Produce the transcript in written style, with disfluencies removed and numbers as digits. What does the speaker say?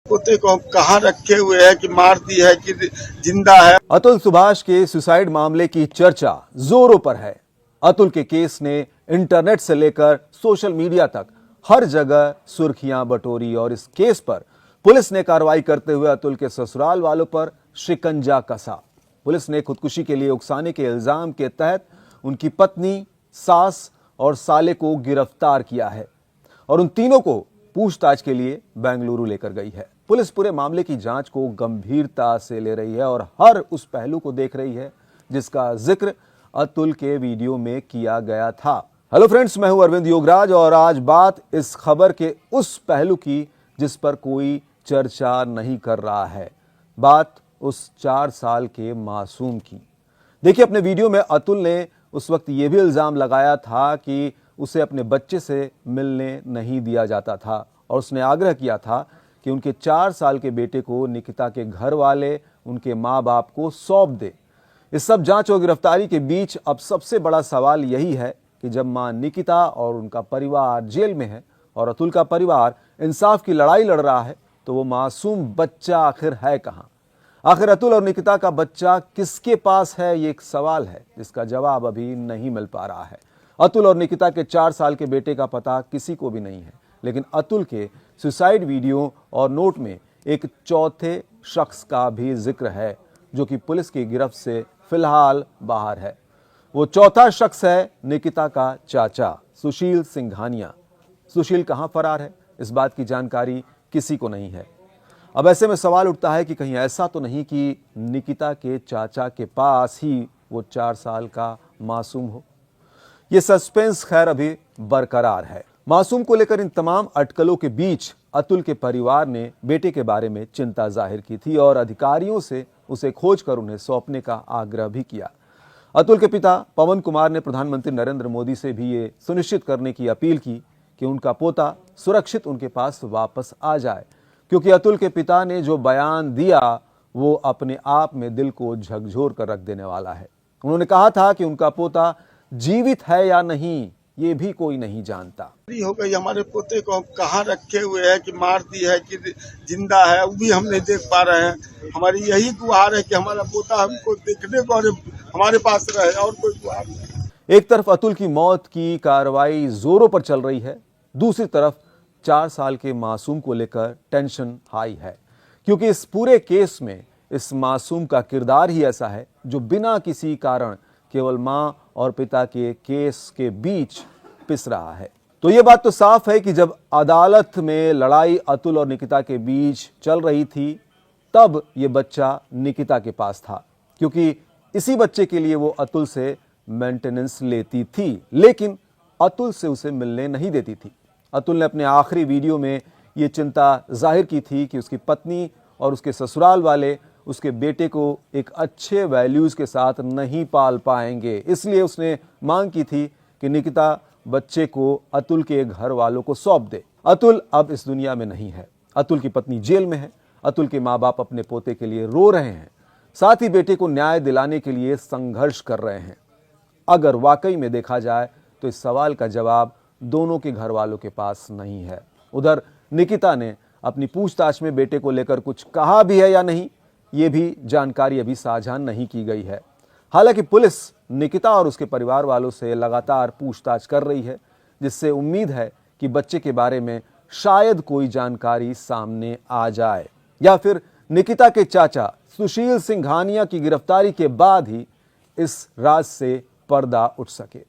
पोते को कहाँ रखे हुए है कि मार दी है कि जिंदा है। अतुल सुभाष के सुसाइड मामले की चर्चा जोरों पर है। अतुल के केस ने इंटरनेट से लेकर सोशल मीडिया तक हर जगह सुर्खियां बटोरी और इस केस पर पुलिस ने कार्रवाई करते हुए अतुल के ससुराल वालों पर शिकंजा कसा। पुलिस ने खुदकुशी के लिए उकसाने के इल्जाम के तहत उनकी पत्नी, सास और साले को गिरफ्तार किया है और उन तीनों को पूछताछ के लिए बेंगलुरु लेकर गई है। पुलिस पूरे मामले की जांच को गंभीरता से ले रही है और हर उस पहलू को देख रही है जिसका जिक्र अतुल के वीडियो में किया गया था। हेलो फ्रेंड्स, मैं हूं अरविंद योगराज और आज बात इस खबर के उस पहलू की जिस पर कोई चर्चा नहीं कर रहा है। बात उस 4 साल के मासूम की। देखिए, अपने वीडियो में अतुल ने उस वक्त ये भी इल्जाम लगाया था कि उसे अपने बच्चे से मिलने नहीं दिया जाता था और उसने आग्रह किया था कि उनके 4 साल के बेटे को निकिता के घर वाले उनके माँ बाप को सौंप दे। इस सब जांच और गिरफ्तारी के बीच अब सबसे बड़ा सवाल यही है कि जब मां निकिता और उनका परिवार जेल में है और अतुल का परिवार इंसाफ की लड़ाई लड़ रहा है, तो वो मासूम बच्चा आखिर है कहां? आखिर अतुल और निकिता का बच्चा किसके पास है, ये एक सवाल है जिसका जवाब अभी नहीं मिल पा रहा है। अतुल और निकिता के 4 साल के बेटे का पता किसी को भी नहीं है, लेकिन अतुल के सुसाइड वीडियो और नोट में एक चौथे शख्स का भी जिक्र है जो कि पुलिस की गिरफ्त से फिलहाल बाहर है। वो चौथा शख्स है निकिता का चाचा सुशील सिंघानिया। सुशील कहां फरार है, इस बात की जानकारी किसी को नहीं है। अब ऐसे में सवाल उठता है कि कहीं ऐसा तो नहीं कि निकिता के चाचा के पास ही वो 4 साल का मासूम हो। ये सस्पेंस खैर अभी बरकरार है। मासूम को लेकर इन तमाम अटकलों के बीच अतुल के परिवार ने बेटे के बारे में चिंता जाहिर की थी और अधिकारियों से उसे खोजकर उन्हें सौंपने का आग्रह भी किया। अतुल के पिता पवन कुमार ने प्रधानमंत्री नरेंद्र मोदी से भी ये सुनिश्चित करने की अपील की कि उनका पोता सुरक्षित उनके पास वापस आ जाए, क्योंकि अतुल के पिता ने जो बयान दिया वो अपने आप में दिल को झकझोर कर रख देने वाला है। उन्होंने कहा था कि उनका पोता जीवित है या नहीं ये भी कोई नहीं जानता। हो गई, हमारे पोते को कहाँ रखे हुए है कि मार दी है कि जिंदा है, वो भी हम नहीं देख पा रहे हैं। हमारी यही गुहार है कि हमारा पोता हमको देखने को और हमारे पास रहे, और कोई गुहार नहीं। एक तरफ अतुल की मौत की कार्रवाई जोरों पर चल रही है, दूसरी तरफ 4 साल के मासूम को लेकर टेंशन हाई है, क्योंकि इस पूरे केस में इस मासूम का किरदार ही ऐसा है जो बिना किसी कारण केवल मां और पिता के केस के बीच पिस रहा है। तो यह बात तो साफ है कि जब अदालत में लड़ाई अतुल और निकिता के बीच चल रही थी, तब यह बच्चा निकिता के पास था, क्योंकि इसी बच्चे के लिए वो अतुल से मेंटेनेंस लेती थी, लेकिन अतुल से उसे मिलने नहीं देती थी। अतुल ने अपने आखिरी वीडियो में ये चिंता जाहिर की थी कि उसकी पत्नी और उसके ससुराल वाले उसके बेटे को एक अच्छे वैल्यूज के साथ नहीं पाल पाएंगे, इसलिए उसने मांग की थी कि निकिता बच्चे को अतुल के घर वालों को सौंप दे। अतुल अब इस दुनिया में नहीं है, अतुल की पत्नी जेल में है, अतुल के माँ बाप अपने पोते के लिए रो रहे हैं, साथ ही बेटे को न्याय दिलाने के लिए संघर्ष कर रहे हैं। अगर वाकई में देखा जाए तो इस सवाल का जवाब दोनों के घर वालों के पास नहीं है। उधर निकिता ने अपनी पूछताछ में बेटे को लेकर कुछ कहा भी है या नहीं, ये भी जानकारी अभी साझा नहीं की गई है। हालांकि पुलिस निकिता और उसके परिवार वालों से लगातार पूछताछ कर रही है, जिससे उम्मीद है कि बच्चे के बारे में शायद कोई जानकारी सामने आ जाए या फिर निकिता के चाचा सुशील सिंघानिया की गिरफ्तारी के बाद ही इस राज से पर्दा उठ सके।